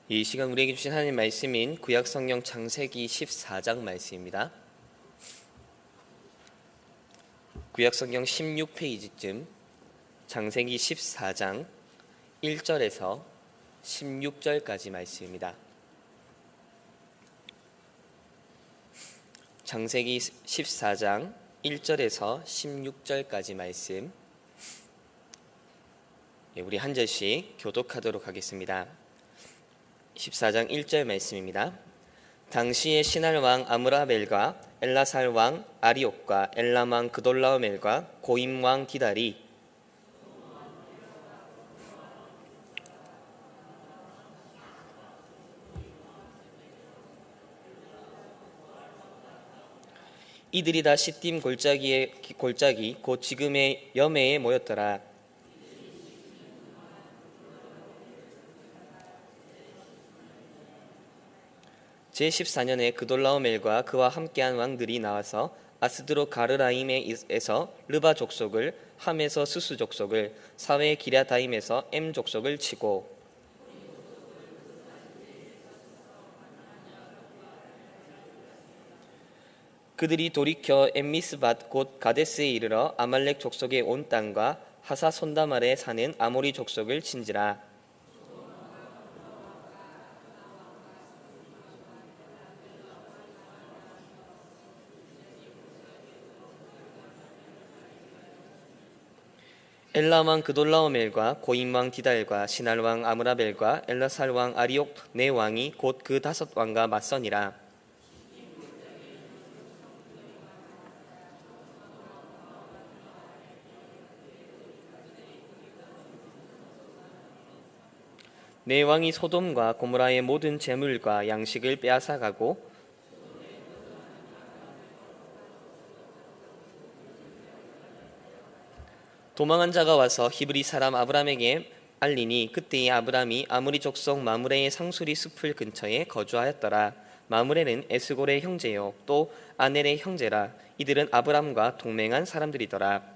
이 시간 우리에게 주신 하나님 말씀인 구약성경 창세기 14장 말씀입니다. 구약성경 16페이지쯤 창세기 14장 1절에서 16절까지 말씀입니다. 창세기 14장 1절에서 16절까지 말씀, 우리 한 절씩 교독하도록 하겠습니다. 14장 1절 말씀입니다. 당시에 시날 왕 아므라벨과 엘라살 왕 아리옥과 엘람 왕 그돌라오멜과 고임 왕 디달이 이들이 다 시딤 골짜기 곧 지금의 여매에 모였더라. 제14년에 그돌라오멜과 그와 함께한 왕들이 나와서 아스드로 가르라임에서 르바 족속을, 함에서 수수 족속을, 사웨 기랴다임에서 엠 족속을 치고 그들이 돌이켜 엠미스밭 곧 가데스에 이르러 아말렉 족속의 온 땅과 하사 손다말에 사는 아모리 족속을 친지라. 엘람 왕 그돌라오멜과 고임 왕 디달과 시날 왕 아므라벨과 엘라살 왕 아리옥 네 왕이 곧 그 5왕과 맞서니라. 네 왕이 소돔과 고모라의 모든 재물과 양식을 빼앗아가고 도망한 자가 와서 히브리 사람 아브람에게 알리니 그때의 아브람이 아므리 족속 마므레의 상수리 숲을 근처에 거주하였더라. 마므레는 에스골의 형제요 또 아넬의 형제라. 이들은 아브람과 동맹한 사람들이더라.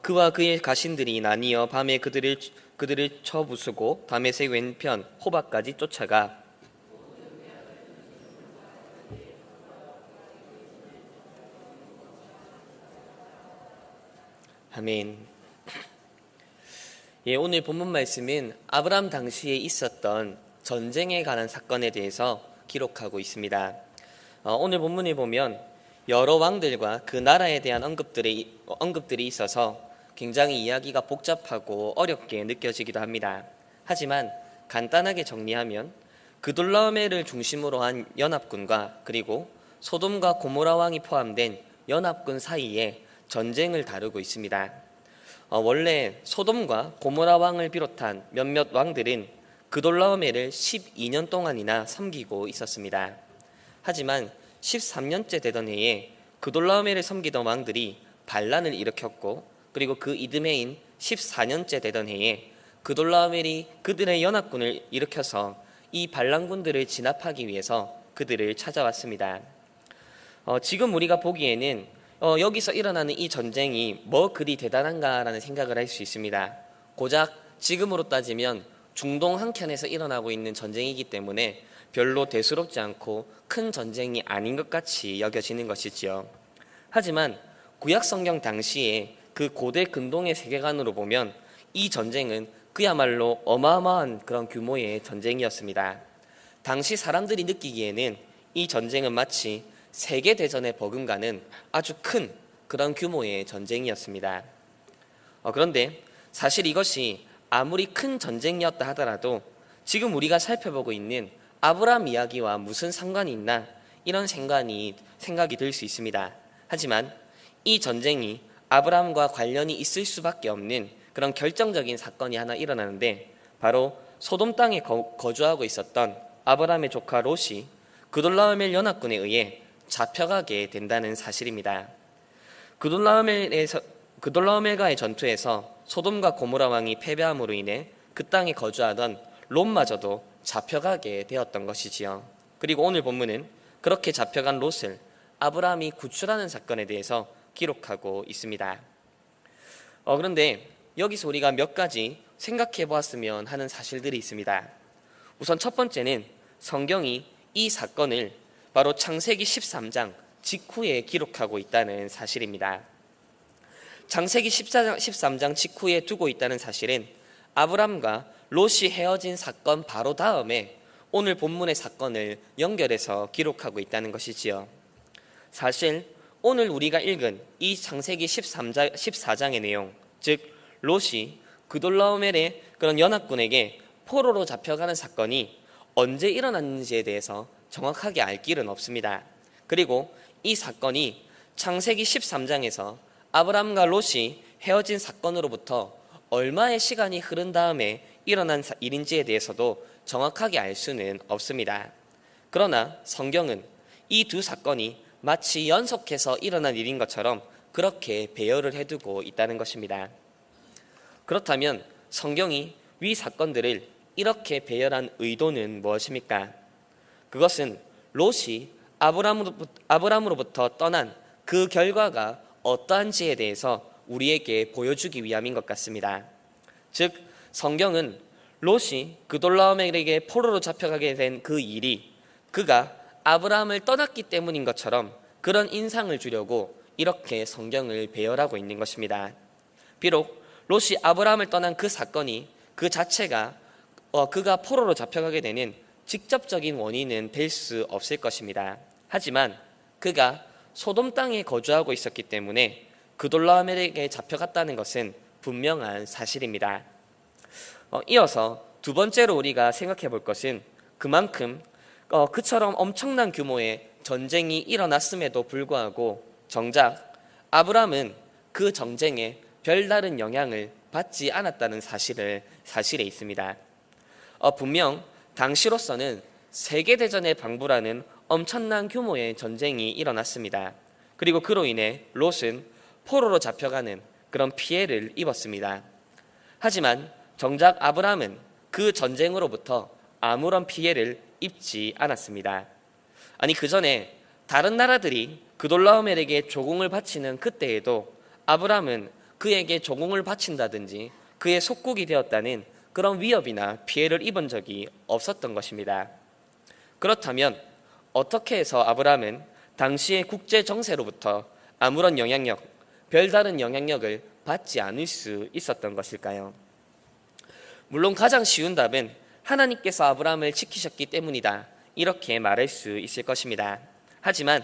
그와 그의 가신들이 나뉘어 밤에 그들을 쳐부수고 다메섹 왼편 호박까지 쫓아가 아멘. 오늘 본문 말씀은 아브람 당시에 있었던 전쟁에 관한 사건에 대해서 기록하고 있습니다. 오늘 본문을 보면 여러 왕들과 그 나라에 대한 언급들이 있어서 굉장히 이야기가 복잡하고 어렵게 느껴지기도 합니다. 하지만 간단하게 정리하면 그돌라오멜을 중심으로 한 연합군과 그리고 소돔과 고모라 왕이 포함된 연합군 사이에 전쟁을 다루고 있습니다. 원래 소돔과 고모라 왕을 비롯한 몇몇 왕들은 그돌라오멜을 12년 동안이나 섬기고 있었습니다. 하지만 13년째 되던 해에 그돌라오멜을 섬기던 왕들이 반란을 일으켰고 그리고 그 이듬해인 14년째 되던 해에 그돌라오멜이 그들의 연합군을 일으켜서 이 반란군들을 진압하기 위해서 그들을 찾아왔습니다. 지금 우리가 보기에는 여기서 일어나는 이 전쟁이 뭐 그리 대단한가라는 생각을 할 수 있습니다. 고작 지금으로 따지면 중동 한켠에서 일어나고 있는 전쟁이기 때문에 별로 대수롭지 않고 큰 전쟁이 아닌 것 같이 여겨지는 것이지요. 하지만 구약 성경 당시에 그 고대 근동의 세계관으로 보면 이 전쟁은 그야말로 어마어마한 그런 규모의 전쟁이었습니다. 당시 사람들이 느끼기에는 이 전쟁은 마치 세계대전에 버금가는 아주 큰 그런 규모의 전쟁이었습니다. 그런데 사실 이것이 아무리 큰 전쟁이었다 하더라도 지금 우리가 살펴보고 있는 아브람 이야기와 무슨 상관이 있나 이런 생각이 들 수 있습니다. 하지만 이 전쟁이 아브람과 관련이 있을 수밖에 없는 그런 결정적인 사건이 하나 일어나는데 바로 소돔 땅에 거주하고 있었던 아브람의 조카 롯이 그돌라오멜 연합군에 의해 잡혀가게 된다는 사실입니다. 그돌라오멜과의 전투에서 소돔과 고모라 왕이 패배함으로 인해 그 땅에 거주하던 롯마저도 잡혀가게 되었던 것이지요. 그리고 오늘 본문은 그렇게 잡혀간 롯을 아브라함이 구출하는 사건에 대해서 기록하고 있습니다. 그런데 여기서 우리가 몇 가지 생각해 보았으면 하는 사실들이 있습니다. 우선 첫 번째는 성경이 이 사건을 바로 창세기 13장 직후에 기록하고 있다는 사실입니다. 창세기 13장 직후에 두고 있다는 사실은 아브람과 롯이 헤어진 사건 바로 다음에 오늘 본문의 사건을 연결해서 기록하고 있다는 것이지요. 사실 오늘 우리가 읽은 이 창세기 14장의 내용, 즉 롯이 그돌라오멜의 그런 연합군에게 포로로 잡혀가는 사건이 언제 일어났는지에 대해서 정확하게 알 길은 없습니다. 그리고 이 사건이 창세기 13장에서 아브람과 롯이 헤어진 사건으로부터 얼마의 시간이 흐른 다음에 일어난 일인지에 대해서도 정확하게 알 수는 없습니다. 그러나 성경은 이 두 사건이 마치 연속해서 일어난 일인 것처럼 그렇게 배열을 해두고 있다는 것입니다. 그렇다면 성경이 위 사건들을 이렇게 배열한 의도는 무엇입니까? 그것은 롯이 아브람으로부터 떠난 그 결과가 어떠한지에 대해서 우리에게 보여주기 위함인 것 같습니다. 즉 성경은 롯이 그돌라오멜에게 포로로 잡혀가게 된 그 일이 그가 아브라함을 떠났기 때문인 것처럼 그런 인상을 주려고 이렇게 성경을 배열하고 있는 것입니다. 비록 롯이 아브라함을 떠난 그 사건이 그 자체가 그가 포로로 잡혀가게 되는 직접적인 원인은 될 수 없을 것입니다. 하지만 그가 소돔 땅에 거주하고 있었기 때문에 그돌라오멜에게 잡혀갔다는 것은 분명한 사실입니다. 이어서 두 번째로 우리가 생각해 볼 것은 그만큼 그처럼 엄청난 규모의 전쟁이 일어났음에도 불구하고 정작 아브람은 그 전쟁에 별다른 영향을 받지 않았다는 사실에 있습니다. 분명 당시로서는 세계대전의 방불하는 엄청난 규모의 전쟁이 일어났습니다. 그리고 그로 인해 롯은 포로로 잡혀가는 그런 피해를 입었습니다. 하지만 정작 아브람은 그 전쟁으로부터 아무런 피해를 입지 않았습니다. 아니 그 전에 다른 나라들이 그돌라오멜에게 조공을 바치는 그때에도 아브람은 그에게 조공을 바친다든지 그의 속국이 되었다는 그런 위협이나 피해를 입은 적이 없었던 것입니다. 그렇다면 어떻게 해서 아브람은 당시의 국제 정세로부터 아무런 영향력, 별다른 영향력을 받지 않을 수 있었던 것일까요? 물론 가장 쉬운 답은 하나님께서 아브람을 지키셨기 때문이다, 이렇게 말할 수 있을 것입니다. 하지만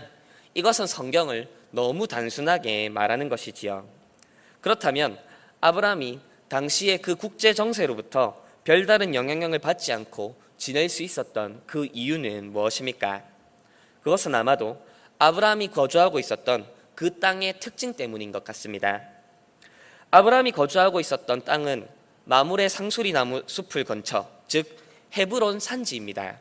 이것은 성경을 너무 단순하게 말하는 것이지요. 그렇다면 아브람이 당시의 그 국제 정세로부터 별다른 영향력을 받지 않고 지낼 수 있었던 그 이유는 무엇입니까? 그것은 아마도 아브람이 거주하고 있었던 그 땅의 특징 때문인 것 같습니다. 아브람이 거주하고 있었던 땅은 마물의 상수리나무 숲을 건쳐, 즉 헤브론 산지입니다.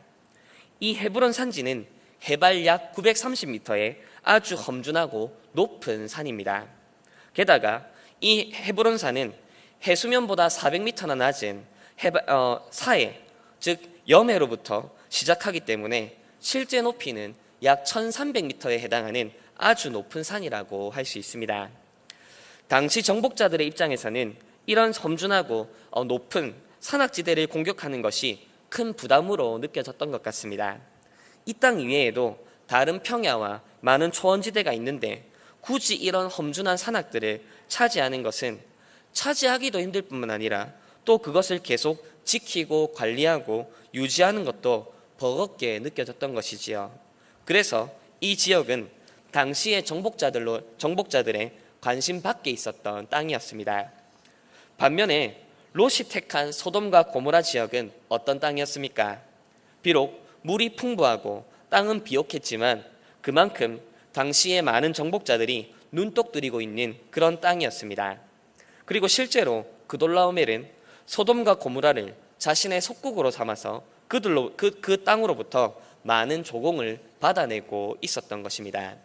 이 헤브론 산지는 해발 약 930m의 아주 험준하고 높은 산입니다. 게다가 이 헤브론 산은 해수면보다 400m나 낮은 사해, 즉 염해로부터 시작하기 때문에 실제 높이는 약 1300m에 해당하는 아주 높은 산이라고 할 수 있습니다. 당시 정복자들의 입장에서는 이런 험준하고 높은 산악지대를 공격하는 것이 큰 부담으로 느껴졌던 것 같습니다. 이 땅 이외에도 다른 평야와 많은 초원지대가 있는데 굳이 이런 험준한 산악들을 차지하는 것은 차지하기도 힘들 뿐만 아니라 또 그것을 계속 지키고 관리하고 유지하는 것도 버겁게 느껴졌던 것이지요. 그래서 이 지역은 당시의 정복자들의 관심 밖에 있었던 땅이었습니다. 반면에 롯이 택한 소돔과 고모라 지역은 어떤 땅이었습니까? 비록 물이 풍부하고 땅은 비옥했지만 그만큼 당시에 많은 정복자들이 눈독 들이고 있는 그런 땅이었습니다. 그리고 실제로 그돌라오멜은 소돔과 고모라를 자신의 속국으로 삼아서 그 땅으로부터 많은 조공을 받아내고 있었던 것입니다.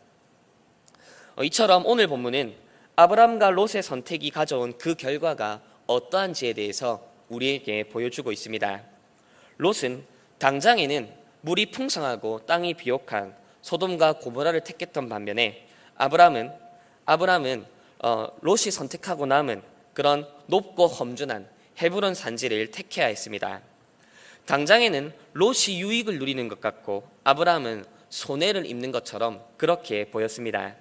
이처럼 오늘 본문은 아브람과 롯의 선택이 가져온 그 결과가 어떠한지에 대해서 우리에게 보여주고 있습니다. 롯은 당장에는 물이 풍성하고 땅이 비옥한 소돔과 고모라를 택했던 반면에 아브람은 롯이 선택하고 남은 그런 높고 험준한 헤브론 산지를 택해야 했습니다. 당장에는 롯이 유익을 누리는 것 같고 아브람은 손해를 입는 것처럼 그렇게 보였습니다.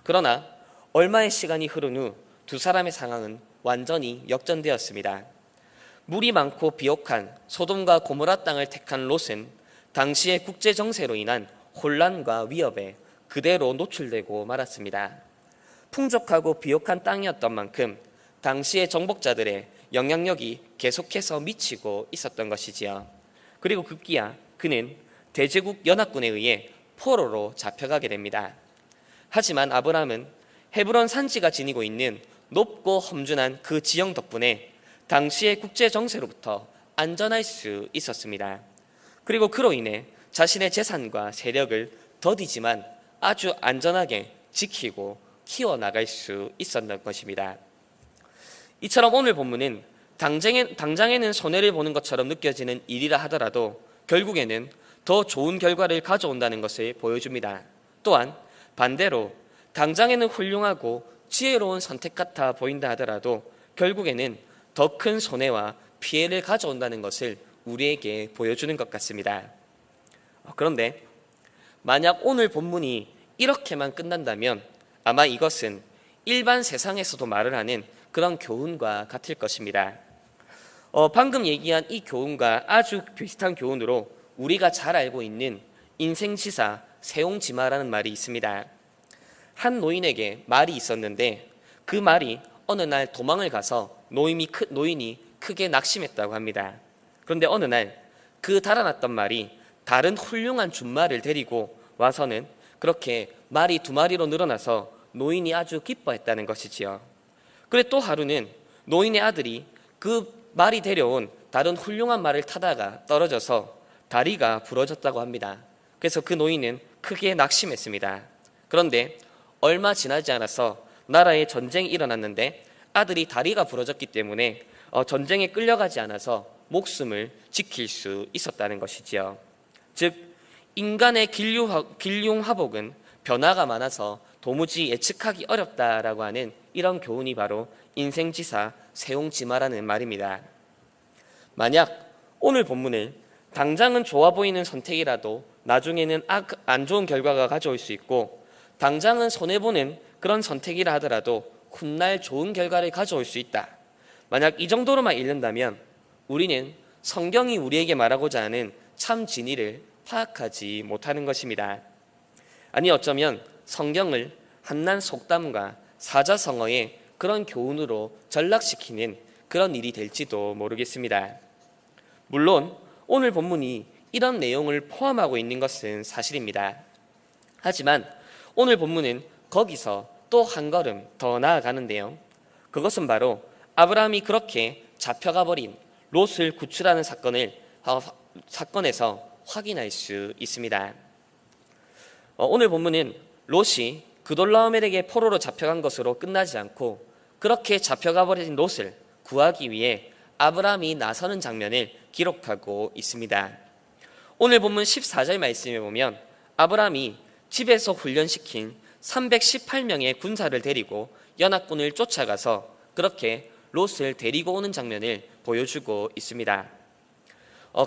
그러나 얼마의 시간이 흐른 후 두 사람의 상황은 완전히 역전되었습니다. 물이 많고 비옥한 소돔과 고모라 땅을 택한 롯은 당시의 국제 정세로 인한 혼란과 위협에 그대로 노출되고 말았습니다. 풍족하고 비옥한 땅이었던 만큼 당시의 정복자들의 영향력이 계속해서 미치고 있었던 것이지요. 그리고 급기야 그는 대제국 연합군에 의해 포로로 잡혀가게 됩니다. 하지만 아브람은 헤브론 산지가 지니고 있는 높고 험준한 그 지형 덕분에 당시의 국제 정세로부터 안전할 수 있었습니다. 그리고 그로 인해 자신의 재산과 세력을 더디지만 아주 안전하게 지키고 키워나갈 수 있었던 것입니다. 이처럼 오늘 본문은 당장에는 손해를 보는 것처럼 느껴지는 일이라 하더라도 결국에는 더 좋은 결과를 가져온다는 것을 보여줍니다. 또한 반대로 당장에는 훌륭하고 지혜로운 선택 같아 보인다 하더라도 결국에는 더 큰 손해와 피해를 가져온다는 것을 우리에게 보여주는 것 같습니다. 그런데 만약 오늘 본문이 이렇게만 끝난다면 아마 이것은 일반 세상에서도 말을 하는 그런 교훈과 같을 것입니다. 방금 얘기한 이 교훈과 아주 비슷한 교훈으로 우리가 잘 알고 있는 인생지사 세옹지마라는 말이 있습니다. 한 노인에게 말이 있었는데 그 말이 어느 날 도망을 가서 노인이 크게 낙심했다고 합니다. 그런데 어느 날 그 달아났던 말이 다른 훌륭한 준말을 데리고 와서는 그렇게 말이 2마리로 늘어나서 노인이 아주 기뻐했다는 것이지요. 그래 또 하루는 노인의 아들이 그 말이 데려온 다른 훌륭한 말을 타다가 떨어져서 다리가 부러졌다고 합니다. 그래서 그 노인은 크게 낙심했습니다. 그런데 얼마 지나지 않아서 나라에 전쟁이 일어났는데 아들이 다리가 부러졌기 때문에 전쟁에 끌려가지 않아서 목숨을 지킬 수 있었다는 것이지요. 즉 인간의 길흉화복은 변화가 많아서 도무지 예측하기 어렵다라고 하는 이런 교훈이 바로 인생지사 세옹지마라는 말입니다. 만약 오늘 본문을 당장은 좋아 보이는 선택이라도 나중에는 안 좋은 결과가 가져올 수 있고 당장은 손해보는 그런 선택이라 하더라도 훗날 좋은 결과를 가져올 수 있다. 만약 이 정도로만 읽는다면 우리는 성경이 우리에게 말하고자 하는 참 진리를 파악하지 못하는 것입니다. 아니 어쩌면 성경을 한낱 속담과 사자성어의 그런 교훈으로 전락시키는 그런 일이 될지도 모르겠습니다. 물론 오늘 본문이 이런 내용을 포함하고 있는 것은 사실입니다. 하지만 오늘 본문은 거기서 또 한 걸음 더 나아가는데요. 그것은 바로 아브라함이 그렇게 잡혀가 버린 롯을 구출하는 사건에서 확인할 수 있습니다. 오늘 본문은 롯이 그돌라오멜에게 포로로 잡혀간 것으로 끝나지 않고 그렇게 잡혀가 버린 롯을 구하기 위해 아브라함이 나서는 장면을 기록하고 있습니다. 오늘 본문 14절 말씀에 보면 아브라함이 집에서 훈련시킨 318명의 군사를 데리고 연합군을 쫓아가서 그렇게 롯을 데리고 오는 장면을 보여주고 있습니다.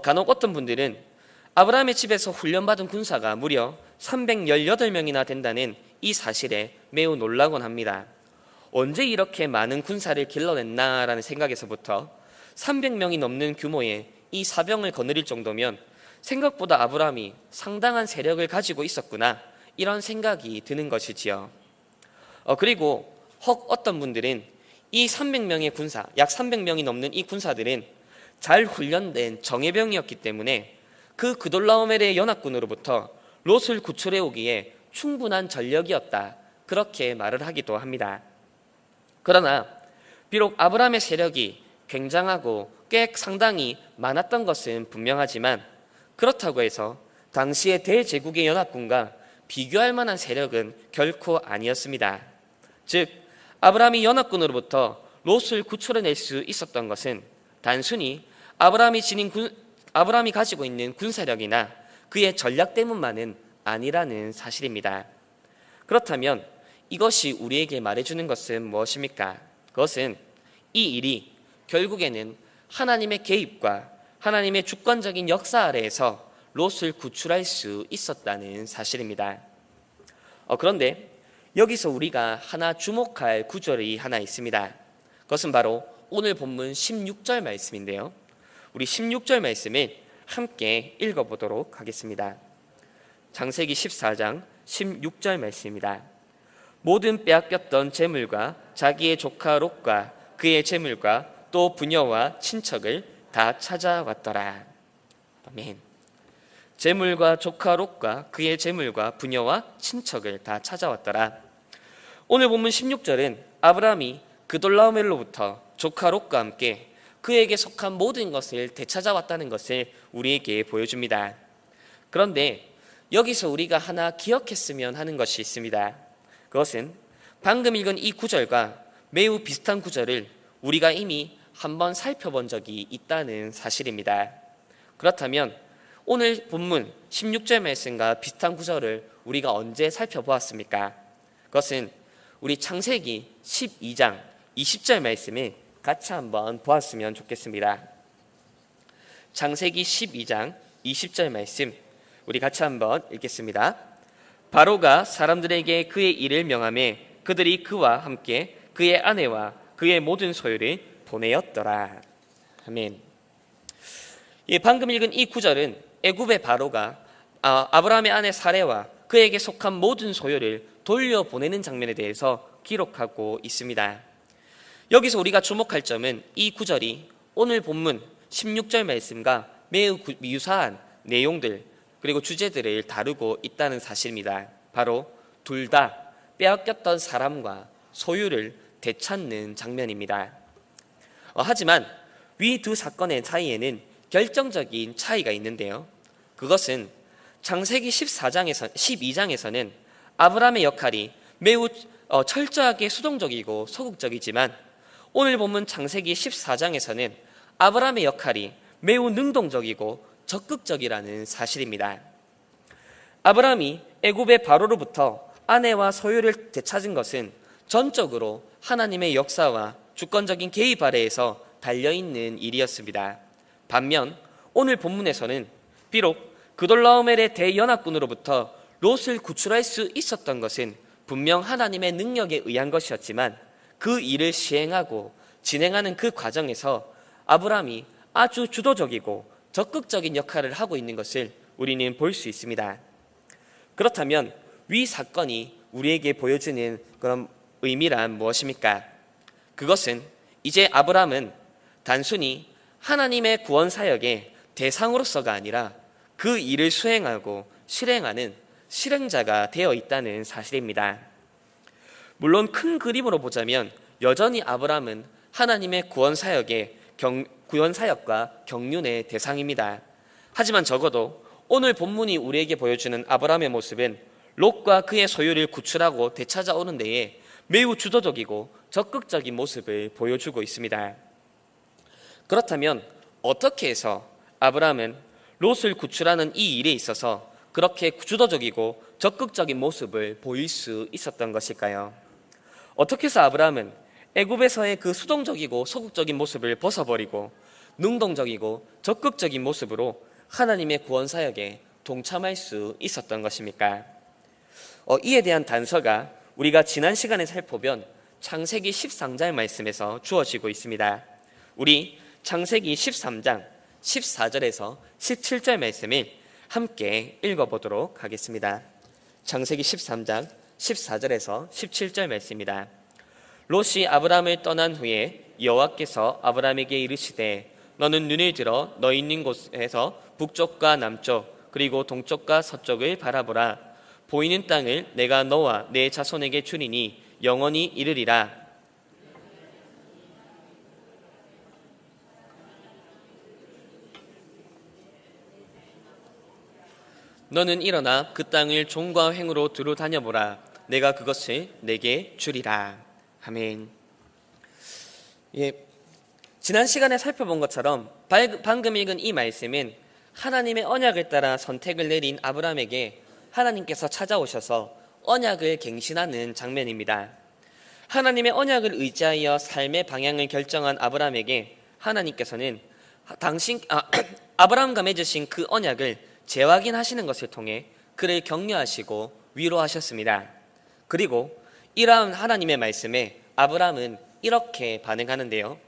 간혹 어떤 분들은 아브라함의 집에서 훈련받은 군사가 무려 318명이나 된다는 이 사실에 매우 놀라곤 합니다. 언제 이렇게 많은 군사를 길러냈나라는 생각에서부터 300명이 넘는 규모의 이 사병을 거느릴 정도면 생각보다 아브라함이 상당한 세력을 가지고 있었구나 이런 생각이 드는 것이지요. 그리고 어떤 분들은 이 300명의 군사, 약 300명이 넘는 이 군사들은 잘 훈련된 정예병이었기 때문에 그 그돌라오멜의 연합군으로부터 롯을 구출해 오기에 충분한 전력이었다 그렇게 말을 하기도 합니다. 그러나 비록 아브라함의 세력이 굉장하고 꽤 상당히 많았던 것은 분명하지만 그렇다고 해서 당시의 대제국의 연합군과 비교할 만한 세력은 결코 아니었습니다. 즉 아브라함이 연합군으로부터 롯을 구출해낼 수 있었던 것은 단순히 아브라함이 가지고 있는 군사력이나 그의 전략 때문만은 아니라는 사실입니다. 그렇다면 이것이 우리에게 말해주는 것은 무엇입니까? 그것은 이 일이 결국에는 하나님의 개입과 하나님의 주권적인 역사 아래에서 롯을 구출할 수 있었다는 사실입니다. 그런데 여기서 우리가 하나 주목할 구절이 하나 있습니다. 그것은 바로 오늘 본문 16절 말씀인데요. 우리 16절 말씀을 함께 읽어보도록 하겠습니다. 창세기 14장 16절 말씀입니다. 모든 빼앗겼던 재물과 자기의 조카 롯과 그의 재물과 또 부녀와 친척을 다 찾아왔더라. 아멘. 재물과 조카 롯과 그의 재물과 부녀와 친척을 다 찾아왔더라. 오늘 본문 16절은 아브라함이 그돌라오멜로부터 조카 롯과 함께 그에게 속한 모든 것을 되찾아왔다는 것을 우리에게 보여줍니다. 그런데 여기서 우리가 하나 기억했으면 하는 것이 있습니다. 그것은 방금 읽은 이 구절과 매우 비슷한 구절을 우리가 이미 한번 살펴본 적이 있다는 사실입니다. 그렇다면 오늘 본문 16절 말씀과 비슷한 구절을 우리가 언제 살펴보았습니까? 그것은 우리 창세기 12장 20절 말씀을 같이 한번 보았으면 좋겠습니다. 창세기 12장 20절 말씀 우리 같이 한번 읽겠습니다. 바로가 사람들에게 그의 일을 명하매 그들이 그와 함께 그의 아내와 그의 모든 소유를 보내었더라. 아멘. 방금 읽은 이 구절은 애굽의 바로가 아브라함의 아내 사레와 그에게 속한 모든 소유를 돌려보내는 장면에 대해서 기록하고 있습니다. 여기서 우리가 주목할 점은 이 구절이 오늘 본문 16절 말씀과 매우 유사한 내용들 그리고 주제들을 다루고 있다는 사실입니다. 바로 둘 다 빼앗겼던 사람과 소유를 되찾는 장면입니다. 하지만 위 두 사건의 사이에는 결정적인 차이가 있는데요. 그것은 창세기 12장에서는 아브라함의 역할이 매우 철저하게 수동적이고 소극적이지만 오늘 본문 창세기 14장에서는 아브라함의 역할이 매우 능동적이고 적극적이라는 사실입니다. 아브라함이 애굽의 바로로부터 아내와 소유를 되찾은 것은 전적으로 하나님의 역사와 주권적인 개입 아래에서 달려있는 일이었습니다. 반면 오늘 본문에서는 비록 그돌라오멜의 대연합군으로부터 롯을 구출할 수 있었던 것은 분명 하나님의 능력에 의한 것이었지만 그 일을 시행하고 진행하는 그 과정에서 아브라함이 아주 주도적이고 적극적인 역할을 하고 있는 것을 우리는 볼 수 있습니다. 그렇다면 위 사건이 우리에게 보여주는 그런 의미란 무엇입니까? 그것은 이제 아브라함은 단순히 하나님의 구원 사역의 대상으로서가 아니라 그 일을 수행하고 실행하는 실행자가 되어 있다는 사실입니다. 물론 큰 그림으로 보자면 여전히 아브라함은 하나님의 구원 사역과 경륜의 대상입니다. 하지만 적어도 오늘 본문이 우리에게 보여주는 아브라함의 모습은 롯과 그의 소유를 구출하고 되찾아오는 데에 매우 주도적이고 적극적인 모습을 보여주고 있습니다. 그렇다면 어떻게 해서 아브라함은 롯을 구출하는 이 일에 있어서 그렇게 주도적이고 적극적인 모습을 보일 수 있었던 것일까요? 어떻게 해서 아브라함은 애굽에서의 그 수동적이고 소극적인 모습을 벗어버리고 능동적이고 적극적인 모습으로 하나님의 구원 사역에 동참할 수 있었던 것입니까? 이에 대한 단서가 우리가 지난 시간에 살펴본 창세기 13장 말씀에서 주어지고 있습니다. 우리 창세기 13장 14절에서 17절 말씀을 함께 읽어보도록 하겠습니다. 창세기 13장 14절에서 17절 말씀입니다. 롯이 아브라함을 떠난 후에 여호와께서 아브라함에게 이르시되 너는 눈을 들어 너 있는 곳에서 북쪽과 남쪽 그리고 동쪽과 서쪽을 바라보라. 보이는 땅을 내가 너와 내 자손에게 주리니 영원히 이르리라. 너는 일어나 그 땅을 종과 횡으로 두루 다녀보라. 내가 그것을 내게 주리라. 아멘. 지난 시간에 살펴본 것처럼 방금 읽은 이 말씀은 하나님의 언약을 따라 선택을 내린 아브라함에게 하나님께서 찾아오셔서 언약을 갱신하는 장면입니다. 하나님의 언약을 의지하여 삶의 방향을 결정한 아브라함에게 하나님께서는 아브라함과 맺으신 그 언약을 재확인하시는 것을 통해 그를 격려하시고 위로하셨습니다. 그리고 이러한 하나님의 말씀에 아브라함은 이렇게 반응하는데요.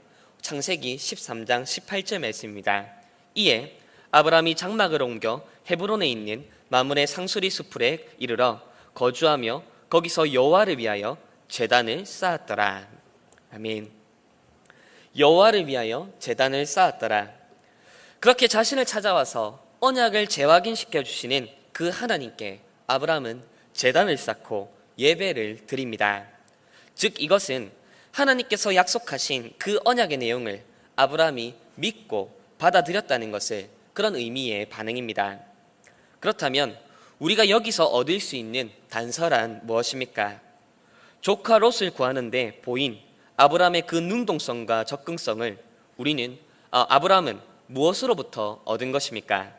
창세기 13장 18절 말씀입니다. 이에 아브라함이 장막을 옮겨 헤브론에 있는 마므레 상수리 숲에 이르러 거주하며 거기서 여호와를 위하여 제단을 쌓았더라. 아멘. 여호와를 위하여 제단을 쌓았더라. 그렇게 자신을 찾아와서 언약을 재확인시켜 주시는 그 하나님께 아브라함은 제단을 쌓고 예배를 드립니다. 즉 이것은 하나님께서 약속하신 그 언약의 내용을 아브라함이 믿고 받아들였다는 것을 그런 의미의 반응입니다. 그렇다면 우리가 여기서 얻을 수 있는 단서란 무엇입니까? 조카 롯을 구하는데 보인 아브라함의 그 능동성과 접근성을 아브라함은 무엇으로부터 얻은 것입니까?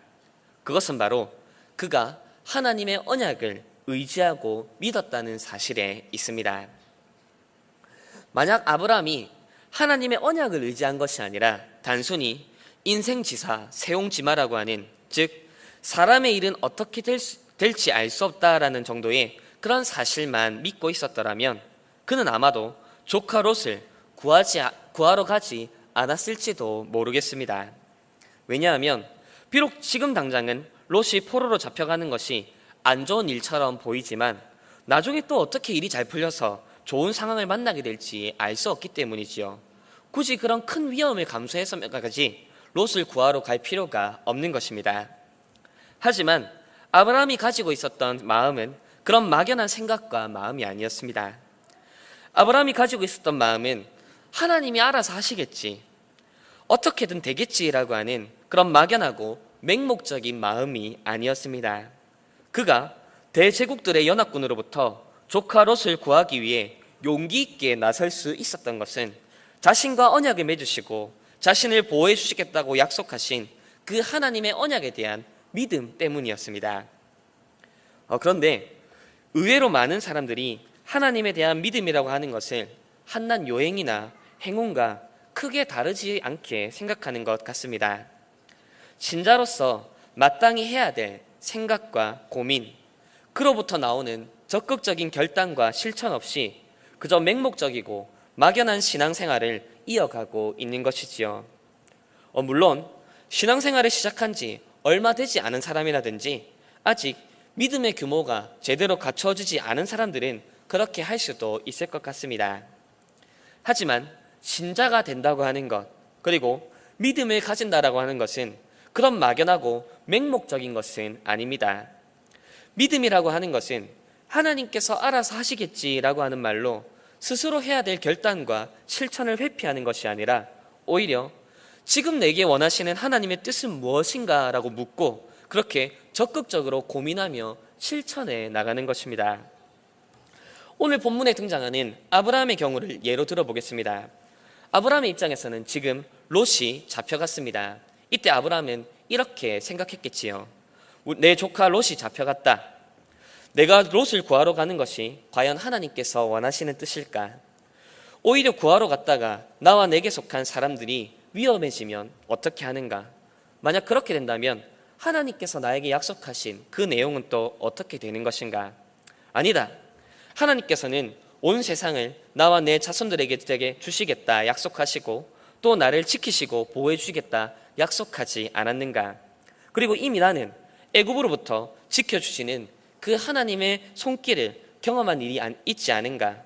그것은 바로 그가 하나님의 언약을 의지하고 믿었다는 사실에 있습니다. 만약 아브라함이 하나님의 언약을 의지한 것이 아니라 단순히 인생지사, 세옹지마라고 하는, 즉 사람의 일은 어떻게 될지 알 수 없다라는 정도의 그런 사실만 믿고 있었더라면 그는 아마도 조카 롯을 구하러 가지 않았을지도 모르겠습니다. 왜냐하면 비록 지금 당장은 롯이 포로로 잡혀가는 것이 안 좋은 일처럼 보이지만 나중에 또 어떻게 일이 잘 풀려서 좋은 상황을 만나게 될지 알 수 없기 때문이지요. 굳이 그런 큰 위험을 감수해서까지 롯을 구하러 갈 필요가 없는 것입니다. 하지만 아브라함이 가지고 있었던 마음은 그런 막연한 생각과 마음이 아니었습니다. 아브라함이 가지고 있었던 마음은 하나님이 알아서 하시겠지, 어떻게든 되겠지라고 하는 그런 막연하고 맹목적인 마음이 아니었습니다. 그가 대제국들의 연합군으로부터 조카 롯을 구하기 위해 용기 있게 나설 수 있었던 것은 자신과 언약을 맺으시고 자신을 보호해 주시겠다고 약속하신 그 하나님의 언약에 대한 믿음 때문이었습니다. 그런데 의외로 많은 사람들이 하나님에 대한 믿음이라고 하는 것을 한낱 요행이나 행운과 크게 다르지 않게 생각하는 것 같습니다. 신자로서 마땅히 해야 될 생각과 고민, 그로부터 나오는 적극적인 결단과 실천 없이 그저 맹목적이고 막연한 신앙생활을 이어가고 있는 것이지요. 물론 신앙생활을 시작한 지 얼마 되지 않은 사람이라든지 아직 믿음의 규모가 제대로 갖춰지지 않은 사람들은 그렇게 할 수도 있을 것 같습니다. 하지만 신자가 된다고 하는 것, 그리고 믿음을 가진다라고 하는 것은 그런 막연하고 맹목적인 것은 아닙니다. 믿음이라고 하는 것은 하나님께서 알아서 하시겠지라고 하는 말로 스스로 해야 될 결단과 실천을 회피하는 것이 아니라 오히려 지금 내게 원하시는 하나님의 뜻은 무엇인가 라고 묻고 그렇게 적극적으로 고민하며 실천해 나가는 것입니다. 오늘 본문에 등장하는 아브라함의 경우를 예로 들어보겠습니다. 아브라함의 입장에서는 지금 롯이 잡혀갔습니다. 이때 아브라함은 이렇게 생각했겠지요. 내 조카 롯이 잡혀갔다. 내가 롯을 구하러 가는 것이 과연 하나님께서 원하시는 뜻일까? 오히려 구하러 갔다가 나와 내게 속한 사람들이 위험해지면 어떻게 하는가? 만약 그렇게 된다면 하나님께서 나에게 약속하신 그 내용은 또 어떻게 되는 것인가? 아니다. 하나님께서는 온 세상을 나와 내 자손들에게 주시겠다 약속하시고 또 나를 지키시고 보호해 주시겠다 약속하지 않았는가? 그리고 이미 나는 애굽으로부터 지켜주시는 그 하나님의 손길을 경험한 일이 있지 않은가?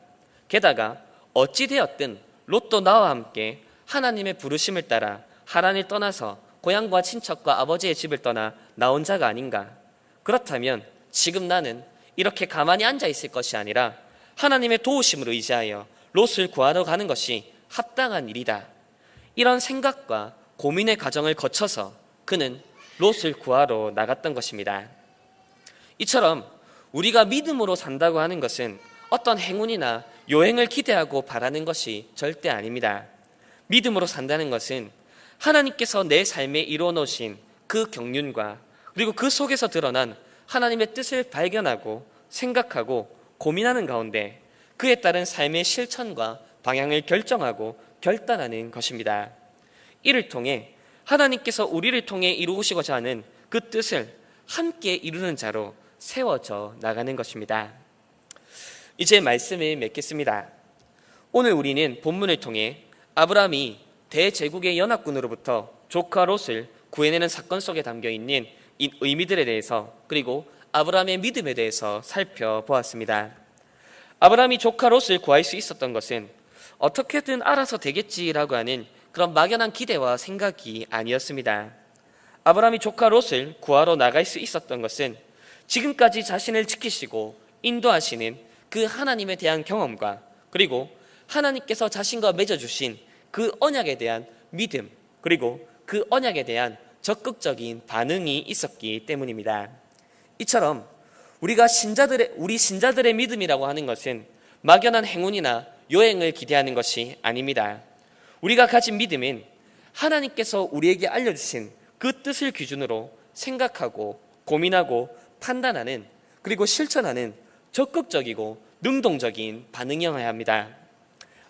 게다가 어찌되었든 롯도 나와 함께 하나님의 부르심을 따라 하란을 떠나서 고향과 친척과 아버지의 집을 떠나 나온 자가 아닌가? 그렇다면 지금 나는 이렇게 가만히 앉아 있을 것이 아니라 하나님의 도우심을 의지하여 롯을 구하러 가는 것이 합당한 일이다. 이런 생각과 고민의 과정을 거쳐서 그는 롯을 구하러 나갔던 것입니다. 이처럼 우리가 믿음으로 산다고 하는 것은 어떤 행운이나 요행을 기대하고 바라는 것이 절대 아닙니다. 믿음으로 산다는 것은 하나님께서 내 삶에 이루어 놓으신 그 경륜과 그리고 그 속에서 드러난 하나님의 뜻을 발견하고 생각하고 고민하는 가운데 그에 따른 삶의 실천과 방향을 결정하고 결단하는 것입니다. 이를 통해 하나님께서 우리를 통해 이루시고자 하는 그 뜻을 함께 이루는 자로 세워져 나가는 것입니다. 이제 말씀을 맺겠습니다. 오늘 우리는 본문을 통해 아브라함이 대제국의 연합군으로부터 조카 롯을 구해내는 사건 속에 담겨있는 이 의미들에 대해서 그리고 아브라함의 믿음에 대해서 살펴보았습니다. 아브라함이 조카 롯을 구할 수 있었던 것은 어떻게든 알아서 되겠지라고 하는 그런 막연한 기대와 생각이 아니었습니다. 아브라함이 조카 롯을 구하러 나갈 수 있었던 것은 지금까지 자신을 지키시고 인도하시는 그 하나님에 대한 경험과 그리고 하나님께서 자신과 맺어주신 그 언약에 대한 믿음 그리고 그 언약에 대한 적극적인 반응이 있었기 때문입니다. 이처럼 우리 신자들의 믿음이라고 하는 것은 막연한 행운이나 요행을 기대하는 것이 아닙니다. 우리가 가진 믿음은 하나님께서 우리에게 알려주신 그 뜻을 기준으로 생각하고 고민하고 판단하는 그리고 실천하는 적극적이고 능동적인 반응이어야 합니다.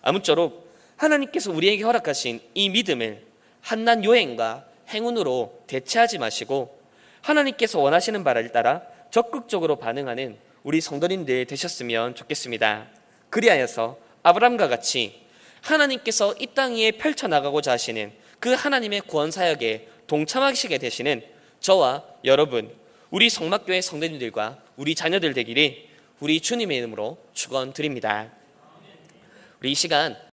아무쪼록 하나님께서 우리에게 허락하신 이 믿음을 한낱 요행과 행운으로 대체하지 마시고 하나님께서 원하시는 바를 따라 적극적으로 반응하는 우리 성도님들 되셨으면 좋겠습니다. 그리하여서 아브라함과 같이 하나님께서 이 땅 위에 펼쳐나가고자 하시는 그 하나님의 구원사역에 동참하시게 되시는 저와 여러분, 우리 성막교회 성도님들과 우리 자녀들 되기를 우리 주님의 이름으로 축원드립니다. 우리 이 시간